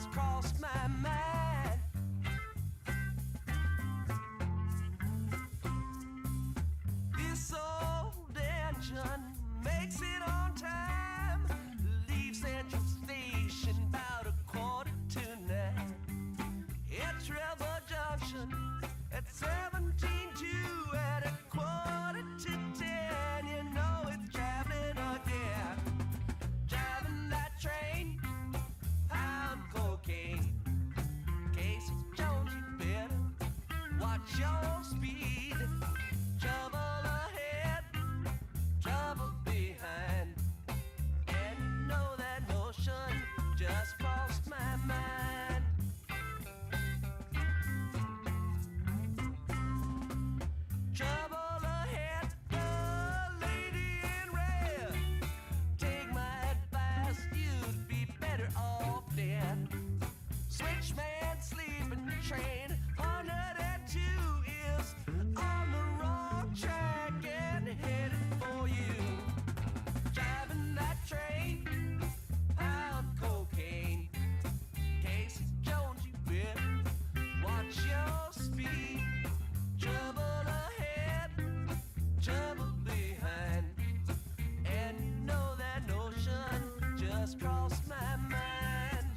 just crossed my mind. This old engine makes it on time. Leave Central Station about 8:45. At Trevor Junction at 17:02 at 9:45. You know it's traveling again. Driving that train, I'm cocaine. Casey Jones, you better watch your speed. Trouble ahead, trouble behind. And you know that notion just crossed my mind. Trouble ahead, the lady in red. Take my advice, you'd be better off dead. Switchman sleeping train, 102 is on the wrong track and headed for you. Driving that train, I'm cocaine. Casey Jones, you better watch your speed. Trouble ahead, trouble behind. And you know that notion just crossed my mind.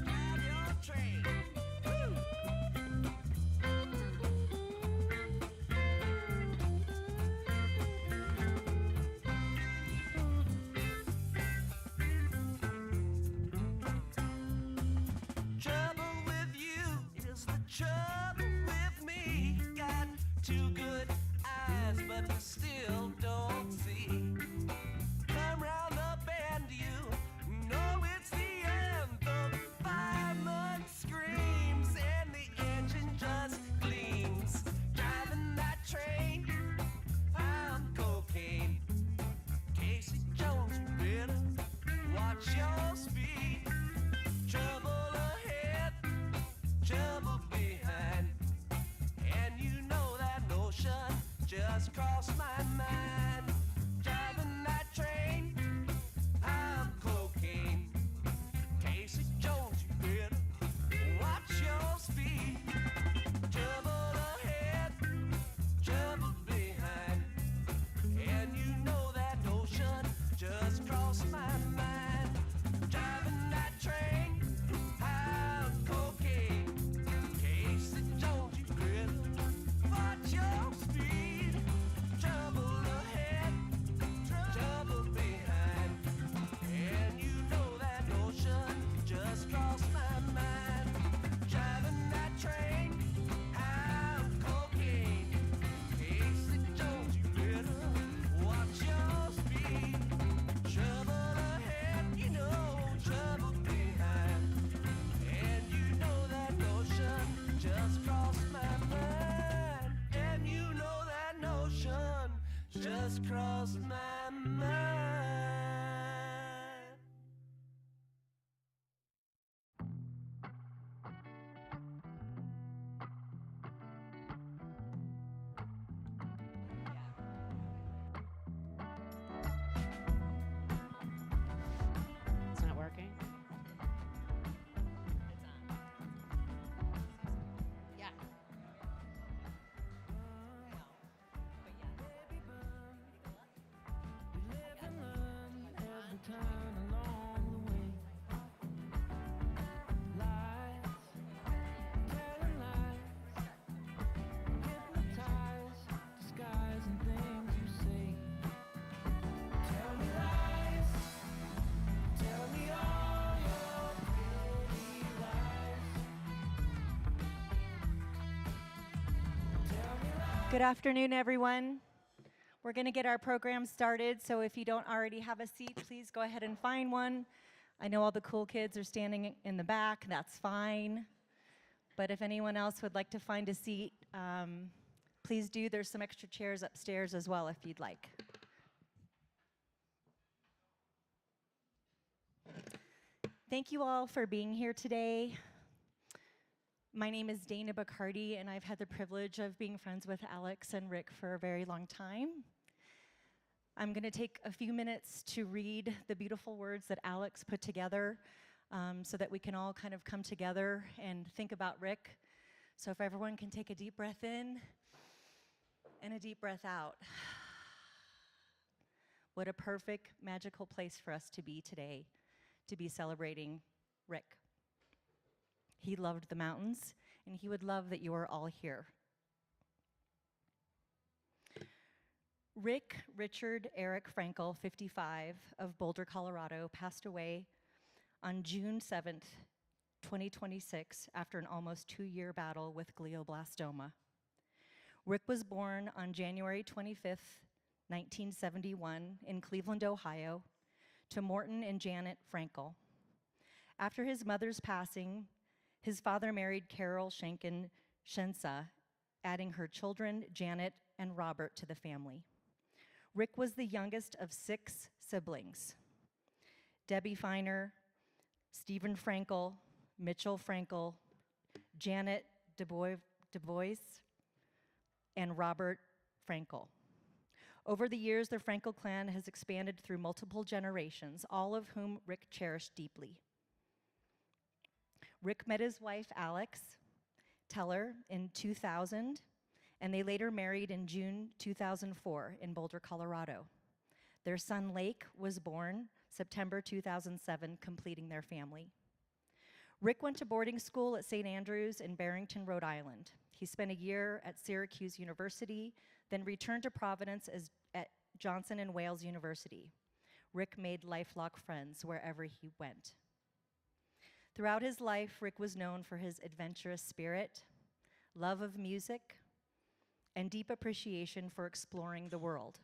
Drive your train. Woo! Trouble with you is the trouble with me. Got two good eyes, but you still don't see. Come round the bend, you know it's the end. The fireman screams and the engine just gleams. Driving that train, I'm cocaine. Casey Jones, you better watch your speed. Trouble ahead, trouble behind. And you know that notion just crossed my mind. Driving that train, I'm cocaine. Casey Jones, you better watch your speed. Trouble ahead, trouble behind. And you know that notion just crossed my mind. Driving that train, I'm cocaine. Casey Jones, you better watch your speed. Trouble ahead, trouble behind. And you know that notion just crossed my mind. Driving that train, I'm cocaine. Casey Jones, you better watch your speed. Trouble ahead, you know, trouble behind. And you know that notion just crossed my mind. And you know that notion just crossed my mind. It's not working? Yeah. Good afternoon, everyone. We're going to get our program started, so if you don't already have a seat, please go ahead and find one. I know all the cool kids are standing in the back, that's fine. But if anyone else would like to find a seat, please do. There's some extra chairs upstairs as well if you'd like. Thank you all for being here today. My name is Dana Bacardi, and I've had the privilege of being friends with Alex and Rick for a very long time. I'm going to take a few minutes to read the beautiful words that Alex put together so that we can all kind of come together and think about Rick. So if everyone can take a deep breath in and a deep breath out. What a perfect, magical place for us to be today, to be celebrating Rick. He loved the mountains, and he would love that you are all here. Rick Richard Eric Frankel, 55, of Boulder, Colorado, passed away on June 7th, 2026, after an almost 2-year battle with glioblastoma. Rick was born on January 25th, 1971, in Cleveland, Ohio, to Morton and Janet Frankel. After his mother's passing, his father married Carol Shanken Shensa, adding her children, Janet and Robert, to the family. Rick was the youngest of 6 siblings. Debbie Feiner, Stephen Frankel, Mitchell Frankel, Janet DuBois, and Robert Frankel. Over the years, the Frankel clan has expanded through multiple generations, all of whom Rick cherished deeply. Rick met his wife, Alex Teller, in 2000, and they later married in June 2004 in Boulder, Colorado. Their son, Lake, was born September 2007, completing their family. Rick went to boarding school at St. Andrews in Barrington, Rhode Island. He spent a year at Syracuse University, then returned to Providence at Johnson and Wales University. Rick made lifelong friends wherever he went. Throughout his life, Rick was known for his adventurous spirit, love of music, and deep appreciation for exploring the world.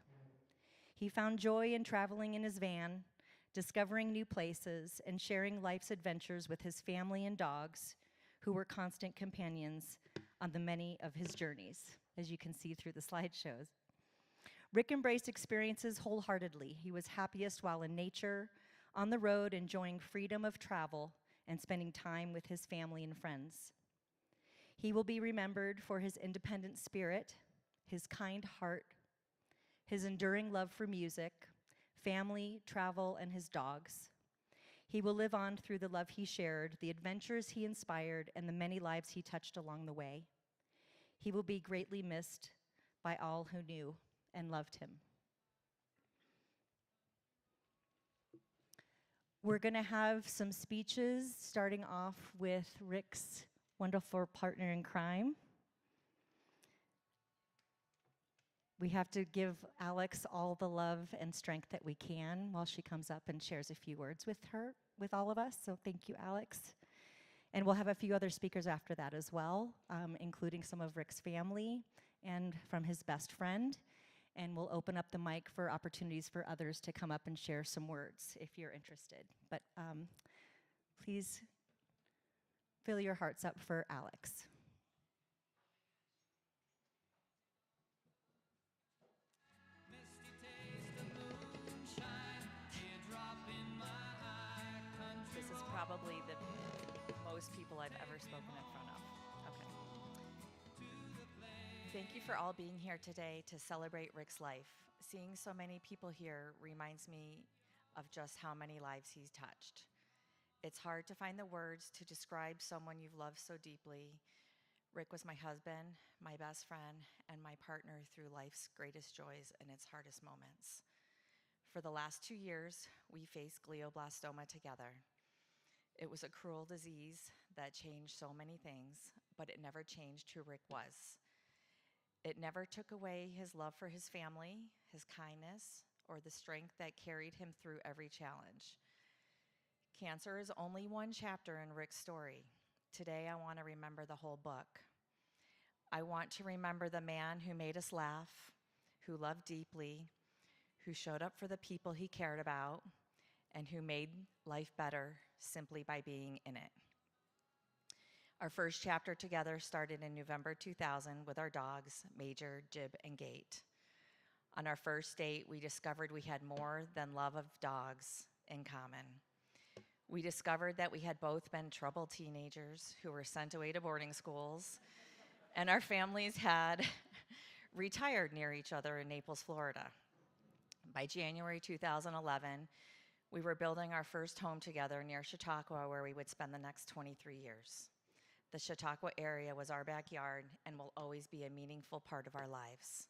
He found joy in traveling in his van, discovering new places, and sharing life's adventures with his family and dogs, who were constant companions on the many of his journeys, as you can see through the slideshows. Rick embraced experiences wholeheartedly. He was happiest while in nature, on the road, enjoying freedom of travel, and spending time with his family and friends. He will be remembered for his independent spirit, his kind heart, his enduring love for music, family, travel, and his dogs. He will live on through the love he shared, the adventures he inspired, and the many lives he touched along the way. He will be greatly missed by all who knew and loved him. We're going to have some speeches, starting off with Rick's wonderful partner in crime. We have to give Alex all the love and strength that we can while she comes up and shares a few words with all of us. So thank you, Alex. And we'll have a few other speakers after that as well, including some of Rick's family and from his best friend. And we'll open up the mic for opportunities for others to come up and share some words if you're interested. But please fill your hearts up for Alex. Misty taste of moonshine, teardrop in my eye, country This is road. probably the most people I've ever spoken in front of. Okay. Thank you for all being here today to celebrate Rick's life. Seeing so many people here reminds me of just how many lives he's touched. It's hard to find the words to describe someone you've loved so deeply. Rick was my husband, my best friend, and my partner through life's greatest joys and its hardest moments. For the last 2 years, we faced glioblastoma together. It was a cruel disease that changed so many things, but it never changed who Rick was. It never took away his love for his family, his kindness, or the strength that carried him through every challenge. Cancer is only one chapter in Rick's story. Today, I want to remember the whole book. I want to remember the man who made us laugh, who loved deeply, who showed up for the people he cared about, and who made life better simply by being in it. Our first chapter together started in November 2000 with our dogs, Major, Jib, and Gate. On our first date, we discovered we had more than love of dogs in common. We discovered that we had both been troubled teenagers who were sent away to boarding schools, and our families had retired near each other in Naples, Florida. By January 2011, we were building our first home together near Chautauqua, where we would spend the next 23 years. The Chautauqua area was our backyard and will always be a meaningful part of our lives.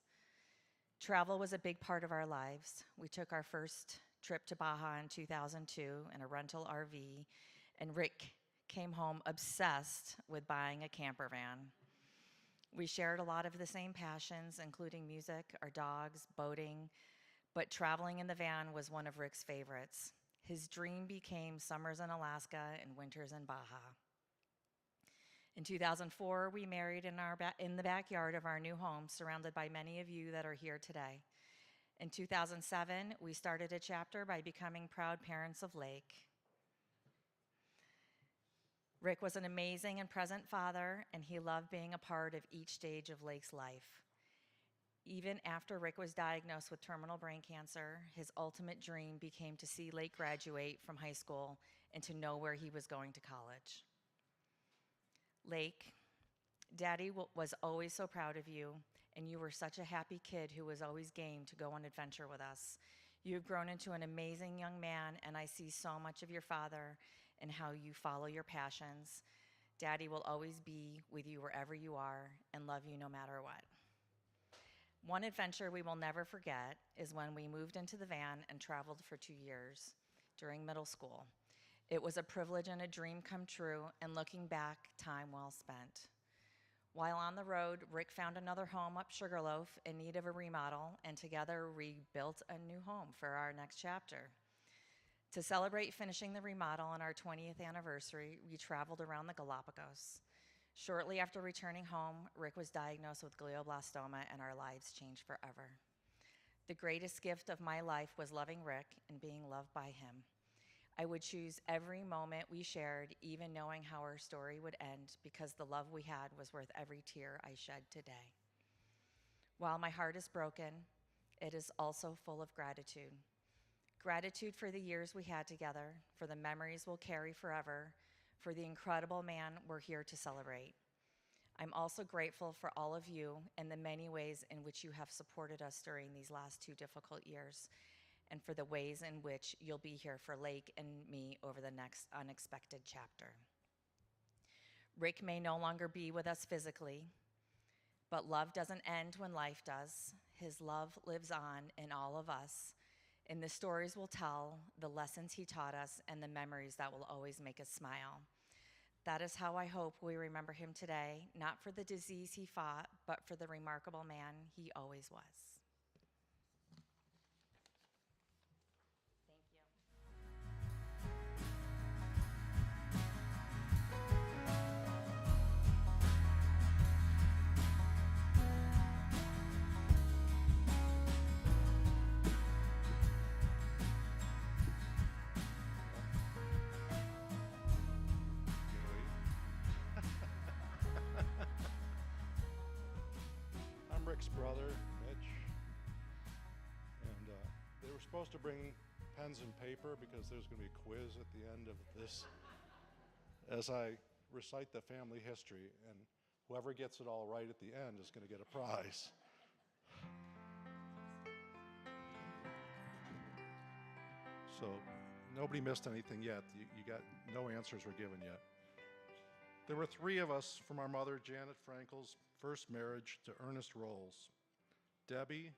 Travel was a big part of our lives. We took our first trip to Baja in 2002 in a rental RV, and Rick came home obsessed with buying a camper van. We shared a lot of the same passions, including music, our dogs, boating, but traveling in the van was one of Rick's favorites. His dream became summers in Alaska and winters in Baja. In 2004, we married in the backyard of our new home, surrounded by many of you that are here today. In 2007, we started a chapter by becoming proud parents of Lake. Rick was an amazing and present father, and he loved being a part of each stage of Lake's life. Even after Rick was diagnosed with terminal brain cancer, his ultimate dream became to see Lake graduate from high school and to know where he was going to college. Lake, Daddy was always so proud of you, and you were such a happy kid who was always game to go on adventure with us. You've grown into an amazing young man, and I see so much of your father and how you follow your passions. Daddy will always be with you wherever you are and love you no matter what. One adventure we will never forget is when we moved into the van and traveled for 2 years during middle school. It was a privilege and a dream come true, and looking back, time well spent. While on the road, Rick found another home up Sugarloaf in need of a remodel, and together we built a new home for our next chapter. To celebrate finishing the remodel on our 20th anniversary, we traveled around the Galapagos. Shortly after returning home, Rick was diagnosed with glioblastoma, and our lives changed forever. The greatest gift of my life was loving Rick and being loved by him. I would choose every moment we shared, even knowing how our story would end, because the love we had was worth every tear I shed today. While my heart is broken, it is also full of gratitude. Gratitude for the years we had together, for the memories we'll carry forever, for the incredible man we're here to celebrate. I'm also grateful for all of you and the many ways in which you have supported us during these last 2 difficult years, and for the ways in which you'll be here for Lake and me over the next unexpected chapter. Rick may no longer be with us physically, but love doesn't end when life does. His love lives on in all of us, in the stories we'll tell, the lessons he taught us, and the memories that will always make us smile. That is how I hope we remember him today, not for the disease he fought, but for the remarkable man he always was. I'm Rick's brother, Mitch, and they were supposed to bring pens and paper because there's going to be a quiz at the end of this as I recite the family history, and whoever gets it all right at the end is going to get a prize. So nobody missed anything yet. You got no answers were given yet. There were 3 of us from our mother, Janet Frankel's first marriage to Ernest Rolls: Debbie,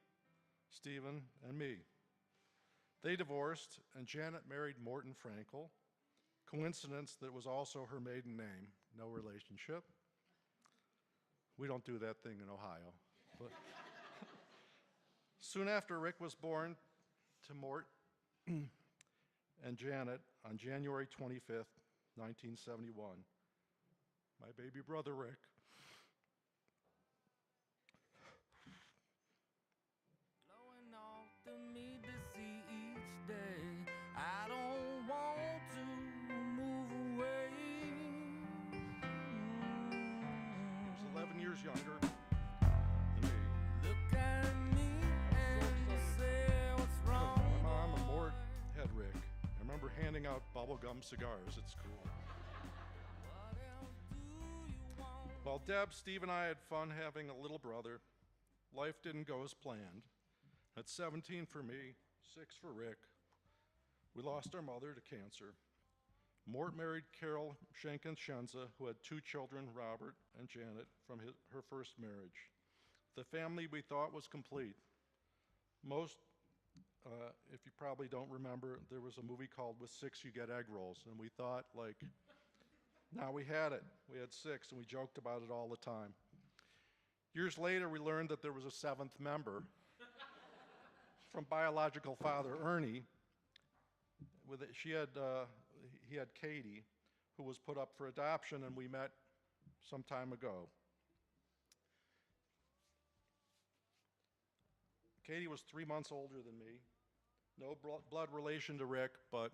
Stephen, and me. They divorced, and Janet married Morton Frankel. Coincidence that was also her maiden name. No relationship. We don't do that thing in Ohio. But soon after Rick was born to Mort and Janet on January 25th, 1971. My baby brother, Rick. Blowing off the me to see each day. I don't years younger than me. Look at me and say what's wrong. My mom and Mort had Rick. I remember handing out bubblegum cigars at school. While Deb, Steve, and I had fun having a little brother, life didn't go as planned. At 17 for me, 6 for Rick, we lost our mother to cancer. Mort married Carol Schenken-Schenza, who had 2 children, Robert and Janet, from her first marriage. The family we thought was complete. If you probably don't remember, there was a movie called With 6 You Get Egg Rolls, and we thought, like, now we had it. We had 6, and we joked about it all the time. Years later, we learned that there was a 7th member from biological father Ernie. He had Katie, who was put up for adoption, and we met some time ago. Katie was 3 months older than me. No blood relation to Rick, but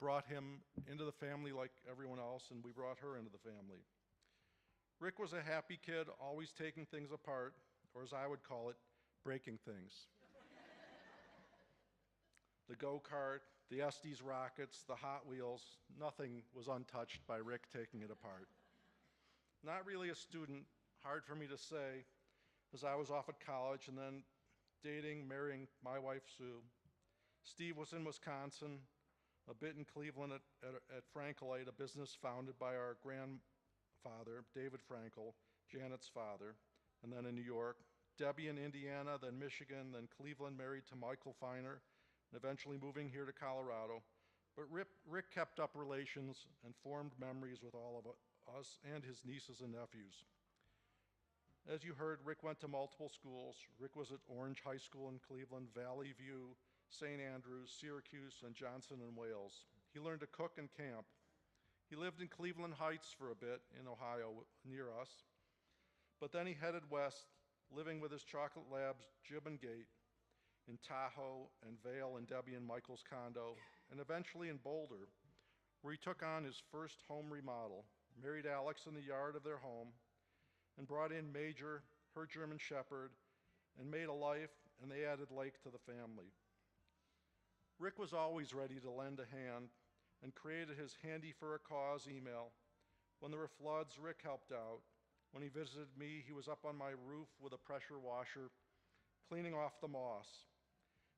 brought him into the family like everyone else, and we brought her into the family. Rick was a happy kid, always taking things apart, or as I would call it, breaking things. The go-kart, the Estes rockets, the Hot Wheels, nothing was untouched by Rick taking it apart. Not really a student, hard for me to say, as I was off at college and then dating, marrying my wife, Sue. Steve was in Wisconsin, a bit in Cleveland at Frankelite, a business founded by our grandfather, David Frankel, Janet's father, and then in New York. Debbie in Indiana, then Michigan, then Cleveland, married to Michael Feiner, and eventually moving here to Colorado. But Rick kept up relations and formed memories with all of us and his nieces and nephews. As you heard, Rick went to multiple schools. Rick was at Orange High School in Cleveland, Valley View, St. Andrews, Syracuse, and Johnson and Wales. He learned to cook and camp. He lived in Cleveland Heights for a bit in Ohio, near us. But then he headed west, living with his chocolate labs, Jib and Gate, in Tahoe and Vail and Debbie and Michael's condo, and eventually in Boulder, where he took on his first home remodel, married Alex in the yard of their home, and brought in Major, her German Shepherd, and made a life, and they added Lake to the family. Rick was always ready to lend a hand and created his Handy for a Cause email. When there were floods, Rick helped out. When he visited me, he was up on my roof with a pressure washer, cleaning off the moss.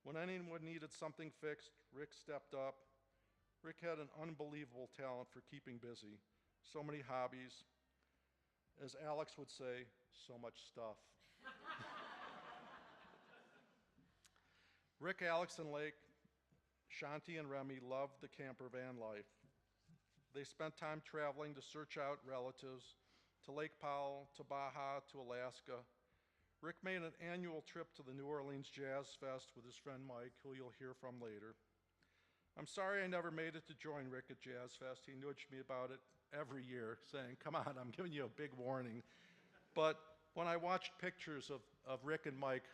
When anyone needed something fixed, Rick stepped up. Rick had an unbelievable talent for keeping busy. So many hobbies. As Alex would say, so much stuff. Rick, Alex, and Lake, Shanti and Remy loved the camper van life. They spent time traveling to search out relatives, to Lake Powell, to Baja, to Alaska. Rick made an annual trip to the New Orleans Jazz Fest with his friend Mike, who you'll hear from later. I'm sorry I never made it to join Rick at Jazz Fest. He nudged me about it every year, saying, come on, I'm giving you a big warning. But when I watched pictures of Rick and Mike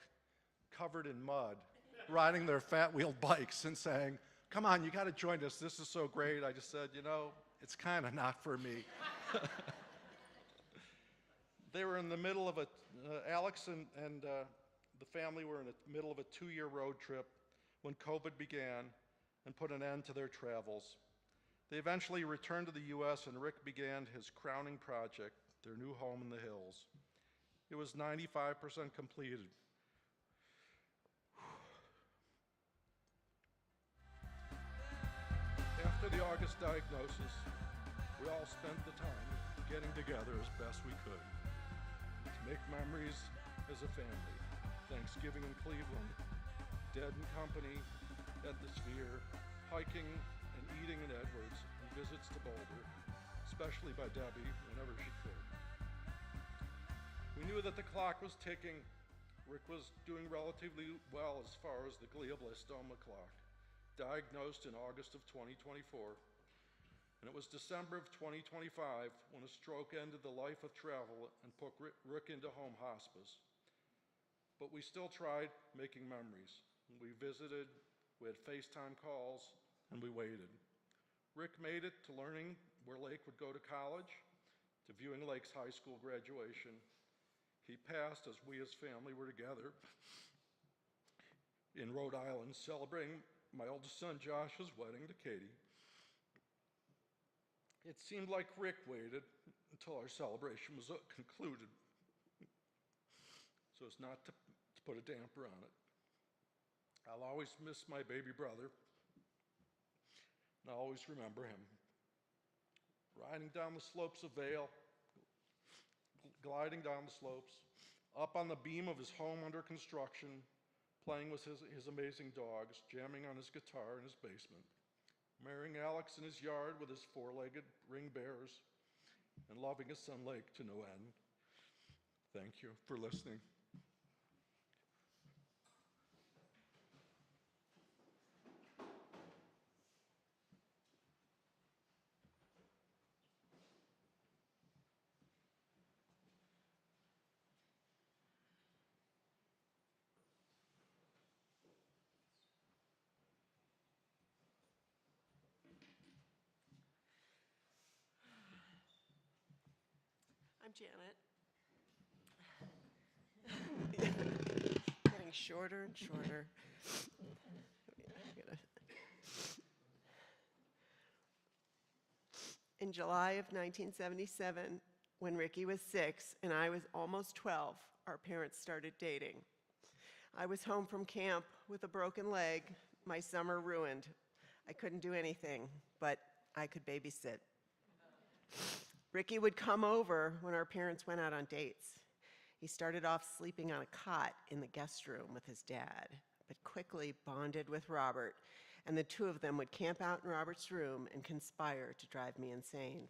covered in mud, riding their fat-wheeled bikes and saying, come on, you got to join us, this is so great, I just said, you know, it's kind of not for me. They were in the middle of Alex and the family were in the middle of a 2-year road trip when COVID began and put an end to their travels. They eventually returned to the U.S. and Rick began his crowning project, their new home in the hills. It was 95% completed. After the August diagnosis, we all spent the time getting together as best we could to make memories as a family. Thanksgiving in Cleveland, Dead and Company at the Sphere, hiking and eating in Edwards, and visits to Boulder, especially by Debbie whenever she could. We knew that the clock was ticking. Rick was doing relatively well as far as the glioblastoma clock, diagnosed in August of 2024. And it was December of 2025 when a stroke ended the life of travel and put Rick into home hospice. But we still tried making memories. We visited, we had FaceTime calls, and we waited. Rick made it to learning where Lake would go to college, to viewing Lake's high school graduation. He passed as we as family were together in Rhode Island celebrating my oldest son Josh's wedding to Katie. It seemed like Rick waited until our celebration was concluded so as not to put a damper on it. I'll always miss my baby brother, and I'll always remember him. Riding down the slopes of Vale, gliding down the slopes, up on the beam of his home under construction, playing with his amazing dogs, jamming on his guitar in his basement, marrying Alex in his yard with his four-legged ring bears, and loving his son Lake to no end. Thank you for listening. I'm Janet. Getting shorter and shorter. In July of 1977, when Ricky was 6 and I was almost 12, our parents started dating. I was home from camp with a broken leg, my summer ruined. I couldn't do anything, but I could babysit. Ricky would come over when our parents went out on dates. He started off sleeping on a cot in the guest room with his dad, but quickly bonded with Robert, and the two of them would camp out in Robert's room and conspire to drive me insane.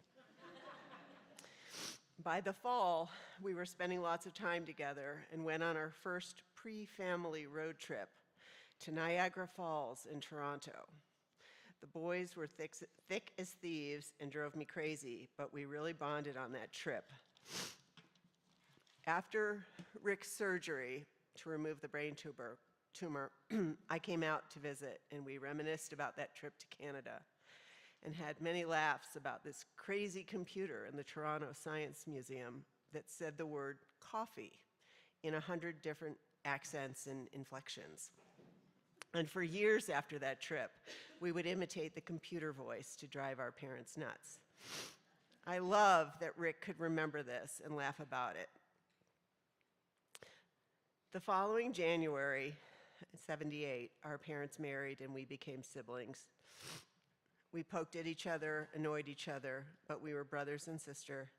By the fall, we were spending lots of time together and went on our first pre-family road trip to Niagara Falls in Toronto. The boys were thick as thieves and drove me crazy, but we really bonded on that trip. After Rick's surgery to remove the brain tumor, I came out to visit, and we reminisced about that trip to Canada and had many laughs about this crazy computer in the Toronto Science Museum that said the word coffee in 100 different accents and inflections. And for years after that trip, we would imitate the computer voice to drive our parents nuts. I love that Rick could remember this and laugh about it. The following January, 78, our parents married and we became siblings. We poked at each other, annoyed each other, but we were brothers and sisters.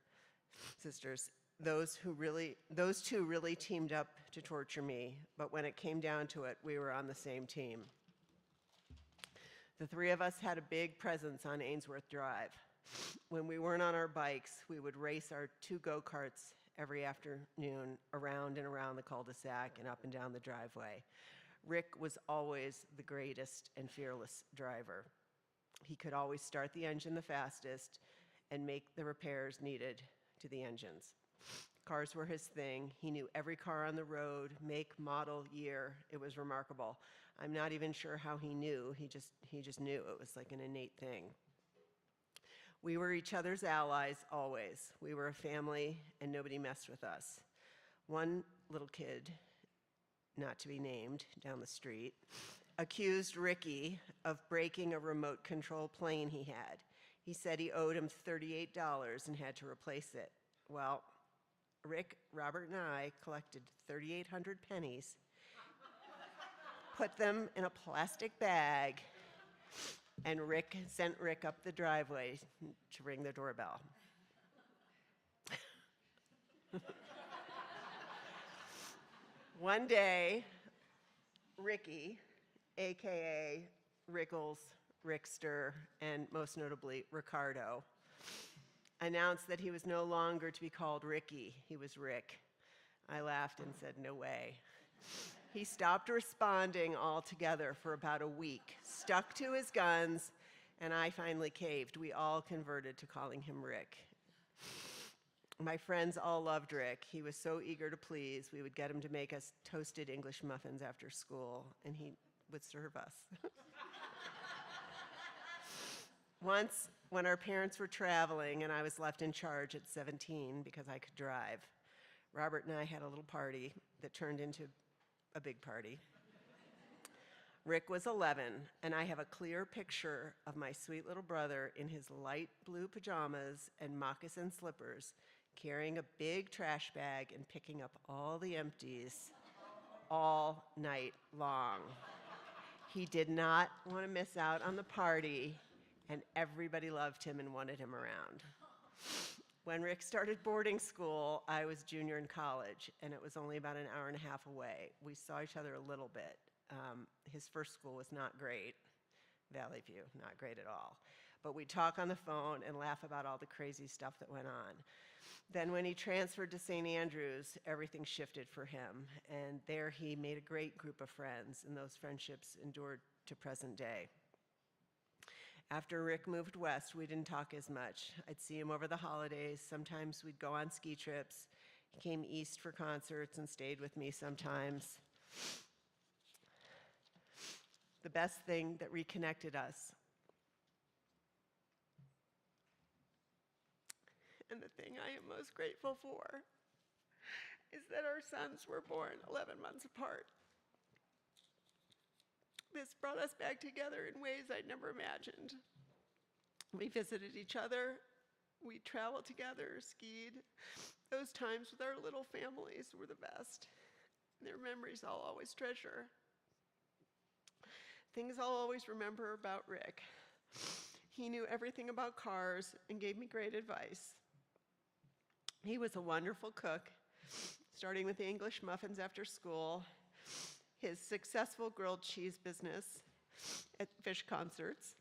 Those two really teamed up to torture me, but when it came down to it, we were on the same team. The three of us had a big presence on Ainsworth Drive. When we weren't on our bikes, we would race our 2 go-karts every afternoon around and around the cul-de-sac and up and down the driveway. Rick was always the greatest and fearless driver. He could always start the engine the fastest and make the repairs needed to the engines. Cars were his thing. He knew every car on the road, make, model, year. It was remarkable. I'm not even sure how he knew. He just knew. It was like an innate thing. We were each other's allies always. We were a family, and nobody messed with us. One little kid, not to be named, down the street, accused Ricky of breaking a remote control plane he had. He said he owed him $38 and had to replace it. Well, Rick, Robert, and I collected 3,800 pennies, put them in a plastic bag, and sent Rick up the driveway to ring the doorbell. One day, Ricky, AKA Rickles, Rickster, and most notably Ricardo, announced that he was no longer to be called Ricky, he was Rick. I laughed and said, no way. He stopped responding altogether for about a week, stuck to his guns, and I finally caved. We all converted to calling him Rick. My friends all loved Rick. He was so eager to please. We would get him to make us toasted English muffins after school, and he would serve us. Once, when our parents were traveling and I was left in charge at 17 because I could drive, Robert and I had a little party that turned into a big party. Rick was 11, and I have a clear picture of my sweet little brother in his light blue pajamas and moccasin slippers, carrying a big trash bag and picking up all the empties all night long. He did not want to miss out on the party, and everybody loved him and wanted him around. When Rick started boarding school, I was junior in college, and it was only about an hour and a half away. We saw each other a little bit. His first school was not great, Valley View, not great at all. But we'd talk on the phone and laugh about all the crazy stuff that went on. Then when he transferred to St. Andrews, everything shifted for him, and there he made a great group of friends, and those friendships endured to present day. After Rick moved west, we didn't talk as much. I'd see him over the holidays. Sometimes we'd go on ski trips. He came east for concerts and stayed with me sometimes. The best thing that reconnected us, and the thing I am most grateful for, is that our sons were born 11 months apart. This brought us back together in ways I'd never imagined. We visited each other, we traveled together, skied. Those times with our little families were the best. They're memories I'll always treasure. Things I'll always remember about Rick. He knew everything about cars and gave me great advice. He was a wonderful cook, starting with the English muffins after school, his successful grilled cheese business at fish concerts,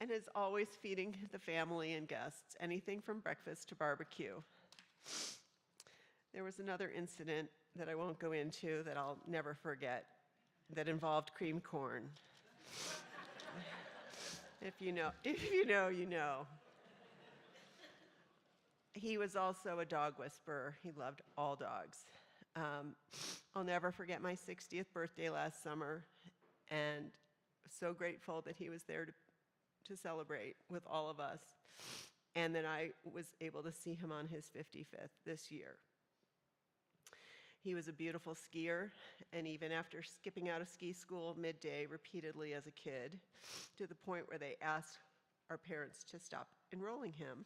and is always feeding the family and guests, anything from breakfast to barbecue. There was another incident that I won't go into that I'll never forget that involved creamed corn. If you know, you know. He was also a dog whisperer. He loved all dogs. I'll never forget my 60th birthday last summer, and so grateful that he was there to celebrate with all of us, and that I was able to see him on his 55th this year. He was a beautiful skier, and even after skipping out of ski school midday repeatedly as a kid, to the point where they asked our parents to stop enrolling him,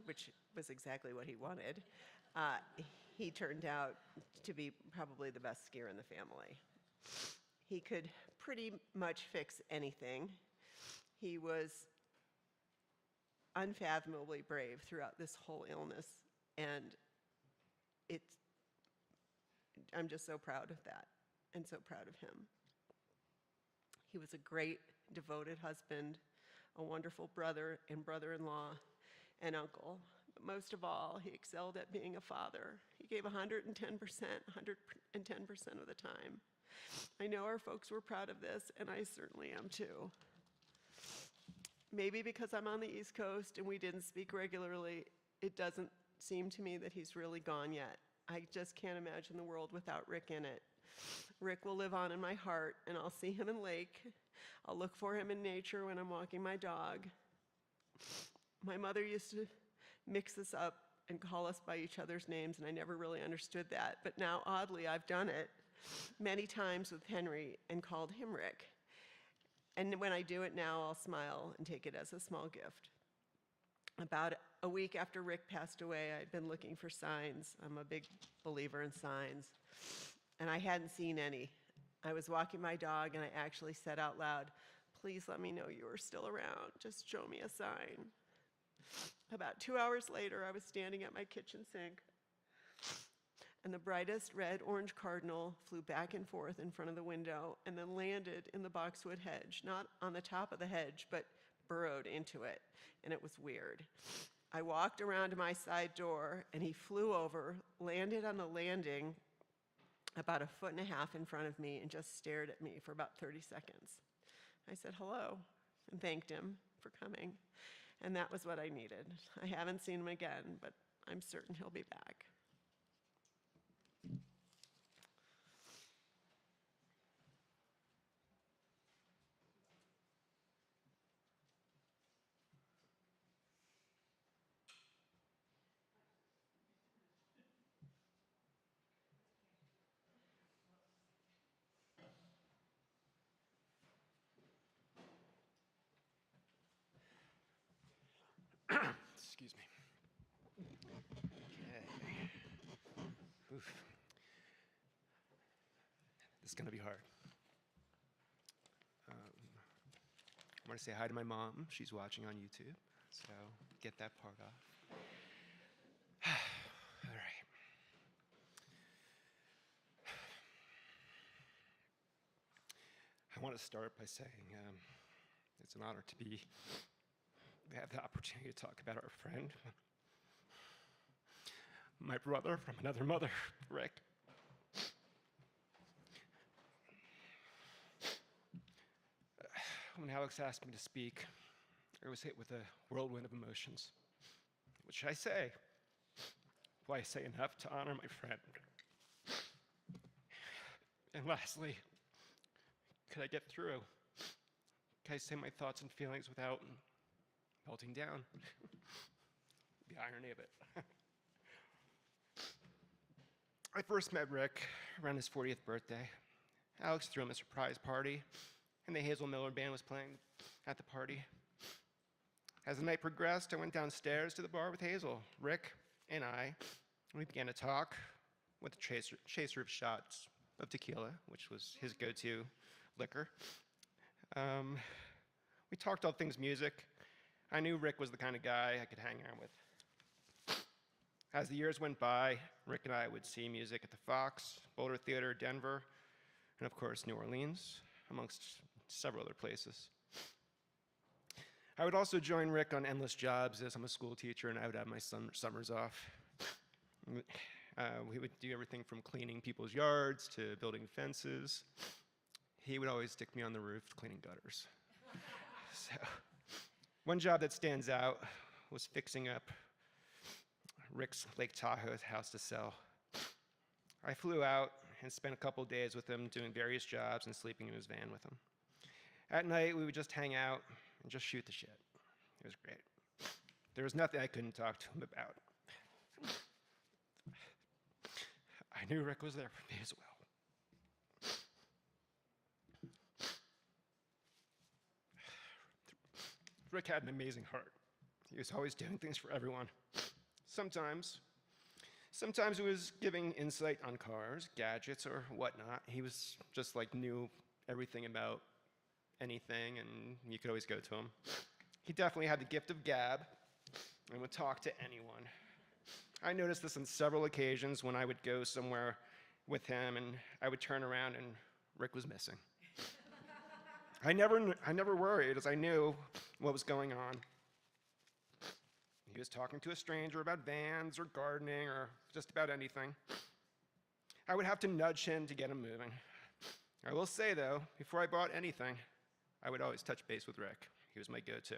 which was exactly what he wanted, he turned out to be probably the best skier in the family. He could pretty much fix anything. He was unfathomably brave throughout this whole illness, and I'm just so proud of that and so proud of him. He was a great, devoted husband, a wonderful brother and brother-in-law and uncle. But most of all, he excelled at being a father. He gave 110% of the time. I know our folks were proud of this, and I certainly am too. Maybe because I'm on the East Coast and we didn't speak regularly, it doesn't seem to me that he's really gone yet. I just can't imagine the world without Rick in it. Rick will live on in my heart, and I'll see him in Lake. I'll look for him in nature when I'm walking my dog. My mother used to mix us up and call us by each other's names, and I never really understood that. But now, oddly, I've done it many times with Henry and called him Rick. And when I do it now, I'll smile and take it as a small gift. About a week after Rick passed away, I'd been looking for signs. I'm a big believer in signs, and I hadn't seen any. I was walking my dog, and I actually said out loud, "Please let me know you are still around. Just show me a sign." About 2 hours later, I was standing at my kitchen sink, and the brightest red-orange cardinal flew back and forth in front of the window and then landed in the boxwood hedge, not on the top of the hedge, but burrowed into it, and it was weird. I walked around to my side door, and he flew over, landed on the landing about 1.5 feet in front of me, and just stared at me for about 30 seconds. I said hello and thanked him for coming, and that was what I needed. I haven't seen him again, but I'm certain he'll be back. Okay. Oof. This is going to be hard. I want to say hi to my mom. She's watching on YouTube, so get that part off. All right. I want to start by saying it's an honor to have the opportunity to talk about our friend, my brother from another mother, Rick. When Alex asked me to speak, I was hit with a whirlwind of emotions. What should I say? Will I say enough to honor my friend? And lastly, could I get through? Can I say my thoughts and feelings without melting down? The irony of it. I first met Rick around his 40th birthday. Alex threw him a surprise party, and the Hazel Miller Band was playing at the party. As the night progressed, I went downstairs to the bar with Hazel, Rick, and we began to talk with a chaser of shots of tequila, which was his go-to liquor. We talked all things music. I knew Rick was the kind of guy I could hang out with. As the years went by, Rick and I would see music at the Fox, Boulder Theater, Denver, and of course, New Orleans, amongst several other places. I would also join Rick on endless jobs as I'm a school teacher and I would have my summers off. We would do everything from cleaning people's yards to building fences. He would always stick me on the roof cleaning gutters. So, one job that stands out was fixing up Rick's Lake Tahoe house to sell. I flew out and spent a couple days with him doing various jobs and sleeping in his van with him. At night, we would just hang out and just shoot the shit. It was great. There was nothing I couldn't talk to him about. I knew Rick was there for me as well. Rick had an amazing heart. He was always doing things for everyone. Sometimes it was giving insight on cars, gadgets, or whatnot. He was just like knew everything about anything, and you could always go to him. He definitely had the gift of gab and would talk to anyone. I noticed this on several occasions when I would go somewhere with him, and I would turn around and Rick was missing. I never worried, as I knew what was going on. He was talking to a stranger about vans or gardening or just about anything. I would have to nudge him to get him moving. I will say, though, before I bought anything, I would always touch base with Rick. He was my go-to.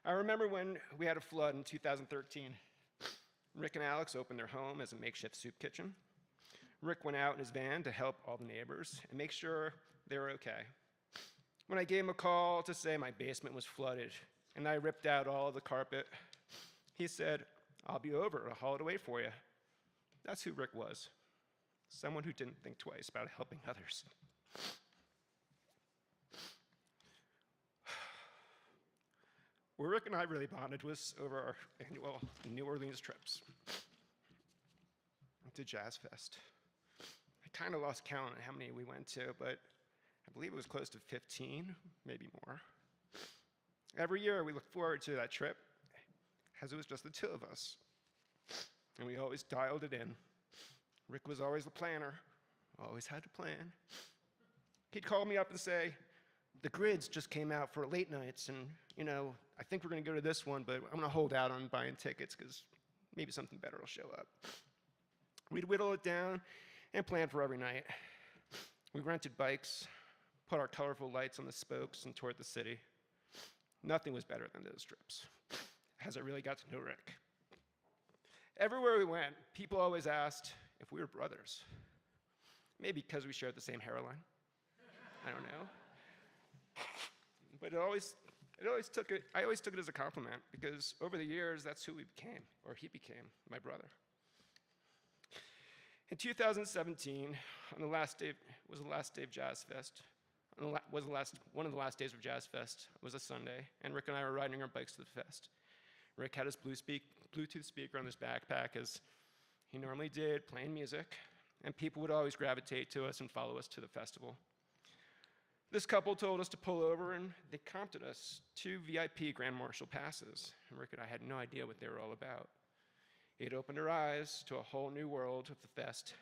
I remember when we had a flood in 2013. Rick and Alex opened their home as a makeshift soup kitchen. Rick went out in his van to help all the neighbors and make sure they were okay. When I gave him a call to say my basement was flooded and I ripped out all of the carpet, he said, "I'll be over, I'll haul it away for you." That's who Rick was. Someone who didn't think twice about helping others. Where Rick and I really bonded was over our annual New Orleans trips to Jazz Fest. I kind of lost count on how many we went to, but I believe it was close to 15, maybe more. Every year we looked forward to that trip, as it was just the two of us. And we always dialed it in. Rick was always the planner, always had to plan. He'd call me up and say, "The grids just came out for late nights, and I think we're gonna go to this one, but I'm gonna hold out on buying tickets because maybe something better will show up." We'd whittle it down and plan for every night. We rented bikes, put our colorful lights on the spokes, and toured the city. Nothing was better than those trips, as I really got to know Rick. Everywhere we went, people always asked if we were brothers. Maybe because we shared the same hairline. I don't know. But I always took it as a compliment, because over the years, that's who we became, or he became, my brother. In 2017, on the last day of Jazz Fest, one of the last days of Jazz Fest was a Sunday, and Rick and I were riding our bikes to the fest. Rick had his Blue Bluetooth speaker on his backpack, as he normally did, playing music, and people would always gravitate to us and follow us to the festival. This couple told us to pull over, and they comped us 2 VIP Grand Marshal passes. And Rick and I had no idea what they were all about. It opened our eyes to a whole new world of the fest,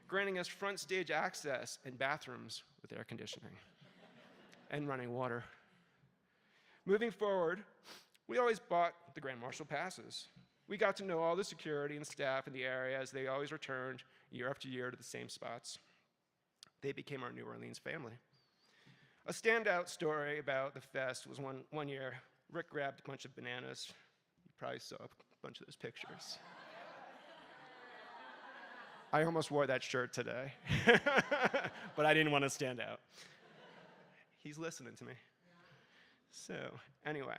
granting us front stage access and bathrooms with air conditioning and running water. Moving forward, we always bought the Grand Marshal passes. We got to know all the security and staff in the area as they always returned year after year to the same spots. They became our New Orleans family. A standout story about the fest was one year, Rick grabbed a bunch of bananas. You probably saw a bunch of those pictures. I almost wore that shirt today, but I didn't want to stand out. He's listening to me. So, anyway,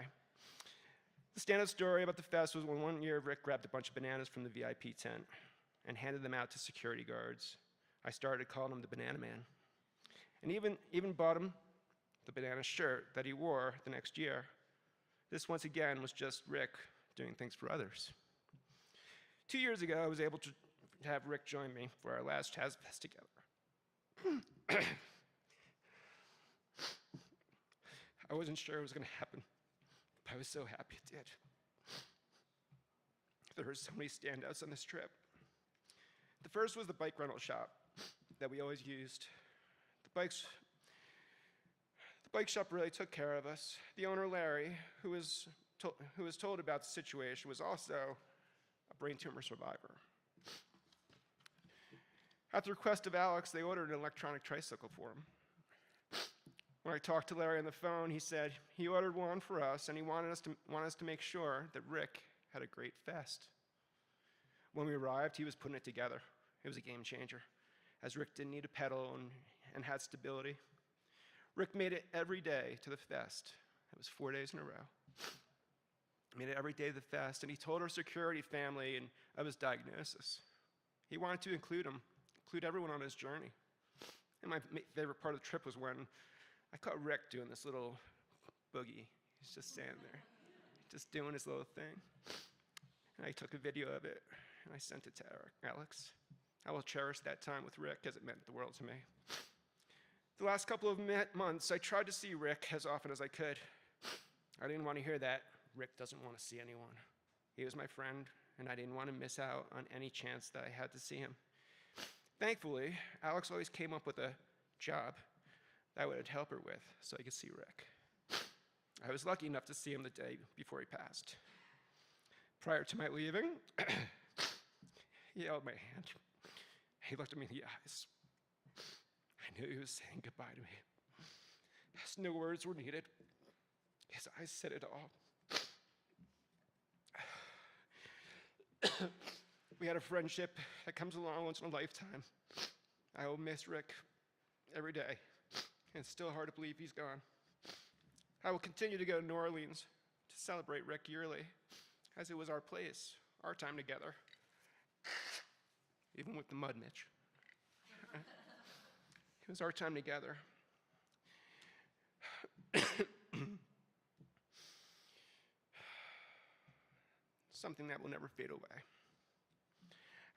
the standout story about the fest was when one year Rick grabbed a bunch of bananas from the VIP tent and handed them out to security guards. I started calling him the Banana Man, and even bought him the banana shirt that he wore the next year. This, once again, was just Rick doing things for others. 2 years ago, I was able to have Rick join me for our last Chaz Fest together. I wasn't sure it was going to happen, but I was so happy it did. There were so many standouts on this trip. The first was the bike rental shop that we always used. The bike shop really took care of us. The owner, Larry, who was told about the situation, was also a brain tumor survivor. At the request of Alex, they ordered an electronic tricycle for him. When I talked to Larry on the phone, he said he ordered one for us, and he wanted us to make sure that Rick had a great fest. When we arrived, he was putting it together. It was a game changer, as Rick didn't need a pedal and had stability. Rick made it every day to the fest. It was 4 days in a row. He made it every day to the fest, and he told our security family of his diagnosis. He wanted to include everyone on his journey. And my favorite part of the trip was when I caught Rick doing this little boogie. He's just standing there, just doing his little thing. And I took a video of it, and I sent it to Alex. I will cherish that time with Rick, as it meant the world to me. The last couple of months, I tried to see Rick as often as I could. I didn't want to hear that Rick doesn't want to see anyone. He was my friend, and I didn't want to miss out on any chance that I had to see him. Thankfully, Alex always came up with a job that I would help her with so I could see Rick. I was lucky enough to see him the day before he passed. Prior to my leaving, he held my hand. He looked at me in the eyes. I knew he was saying goodbye to me. As no words were needed, his eyes said it all. We had a friendship that comes along once in a lifetime. I will miss Rick every day, and it's still hard to believe he's gone. I will continue to go to New Orleans to celebrate Rick yearly, as it was our place, our time together, even with the mud Mitch. It was our time together. Something that will never fade away.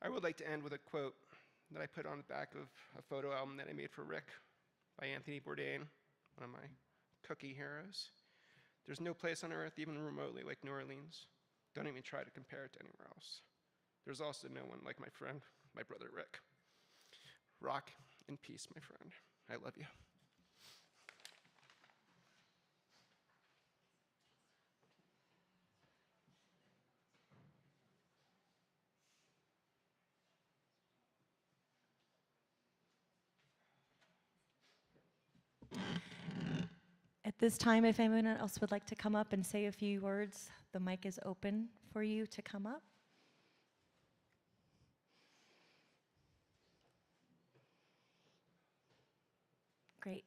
I would like to end with a quote that I put on the back of a photo album that I made for Rick by Anthony Bourdain, one of my cookie heroes. There's no place on earth, even remotely, like New Orleans. Don't even try to compare it to anywhere else. There's also no one like my friend, my brother Rick. Rock in peace, my friend. I love you. At this time, if anyone else would like to come up and say a few words, the mic is open for you to come up. Great.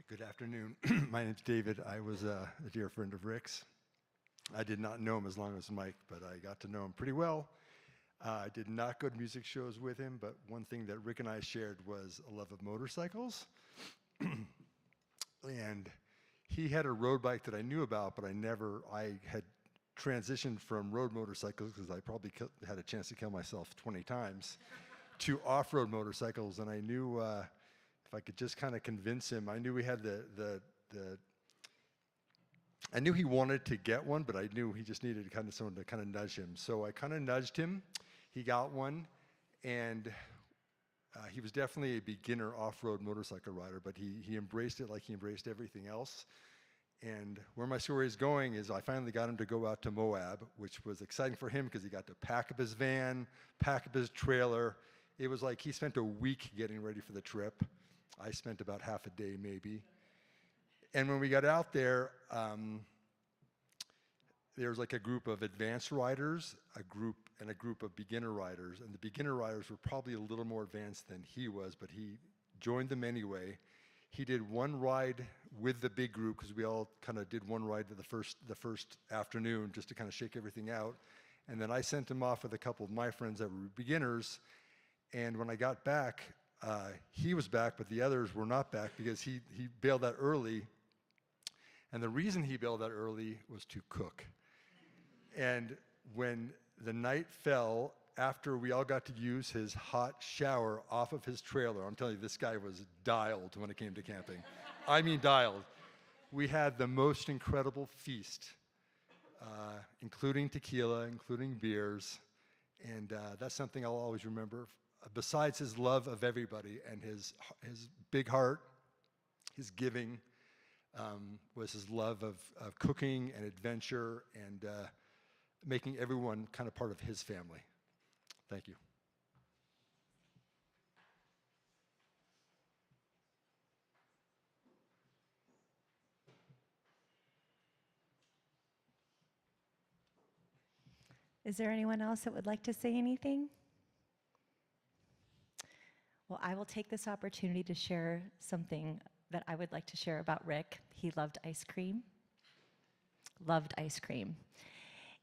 Good afternoon. My name's David. I was a dear friend of Rick's. I did not know him as long as Mike, but I got to know him pretty well. I did not go to music shows with him, but one thing that Rick and I shared was a love of motorcycles. And he had a road bike that I knew about, but I had transitioned from road motorcycles, because I probably had a chance to kill myself 20 times, to off-road motorcycles. And I knew if I could just kind of convince him, I knew he had I knew he wanted to get one, but I knew he just needed kind of someone to kind of nudge him. So I kind of nudged him. He got one, and he was definitely a beginner off-road motorcycle rider, but he embraced it like he embraced everything else. And where my story is going is I finally got him to go out to Moab, which was exciting for him because he got to pack up his van, pack up his trailer. It was like he spent a week getting ready for the trip. I spent about half a day maybe. And when we got out there, there was like a group of advanced riders, a group of beginner riders. And the beginner riders were probably a little more advanced than he was, but he joined them anyway. He did one ride with the big group, because we all kind of did one ride the first afternoon just to kind of shake everything out. And then I sent him off with a couple of my friends that were beginners. And when I got back, he was back, but the others were not back because he bailed out early. And the reason he bailed out early was to cook. And when the night fell, after we all got to use his hot shower off of his trailer, I'm telling you, this guy was dialed when it came to camping. I mean dialed. We had the most incredible feast, including tequila, including beers, and that's something I'll always remember. Besides his love of everybody and his big heart, his giving, was his love of cooking and adventure and making everyone kind of part of his family. Thank you. Is there anyone else that would like to say anything? Well, I will take this opportunity to share something that I would like to share about Rick. He loved ice cream. Loved ice cream.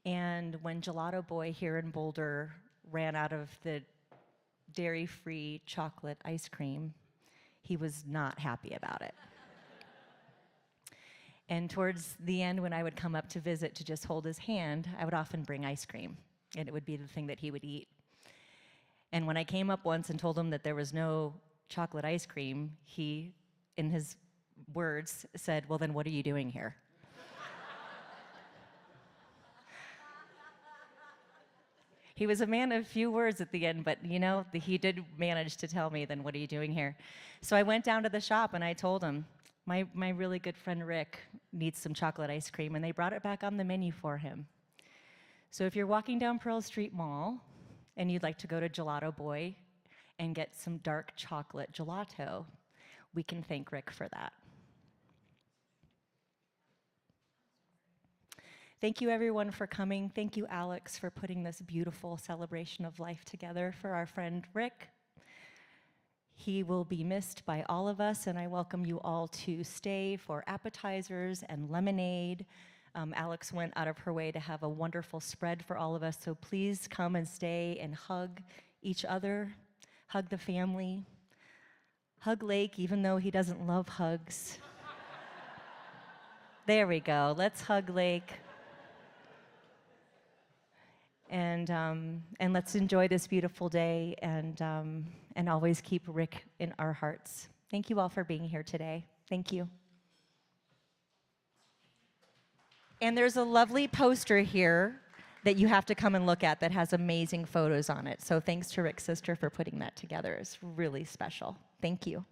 And when Gelato Boy here in Boulder ran out of the dairy-free chocolate ice cream, he was not happy about it. And towards the end, when I would come up to visit to just hold his hand, I would often bring ice cream, and it would be the thing that he would eat. And when I came up once and told him that there was no chocolate ice cream, he, in his words, said, "Well, then what are you doing here?" He was a man of few words at the end, but you know, he did manage to tell me, "Then what are you doing here?" So I went down to the shop and I told him, my really good friend Rick needs some chocolate ice cream, and they brought it back on the menu for him. So if you're walking down Pearl Street Mall and you'd like to go to Gelato Boy and get some dark chocolate gelato, we can thank Rick for that. Thank you everyone for coming. Thank you, Alex, for putting this beautiful celebration of life together for our friend Rick. He will be missed by all of us, and I welcome you all to stay for appetizers and lemonade. Alex went out of her way to have a wonderful spread for all of us, so please come and stay and hug each other, hug the family, hug Lake, even though he doesn't love hugs. There we go, let's hug Lake. And let's enjoy this beautiful day and always keep Rick in our hearts. Thank you all for being here today. Thank you. And there's a lovely poster here that you have to come and look at that has amazing photos on it. So thanks to Rick's sister for putting that together. It's really special. Thank you.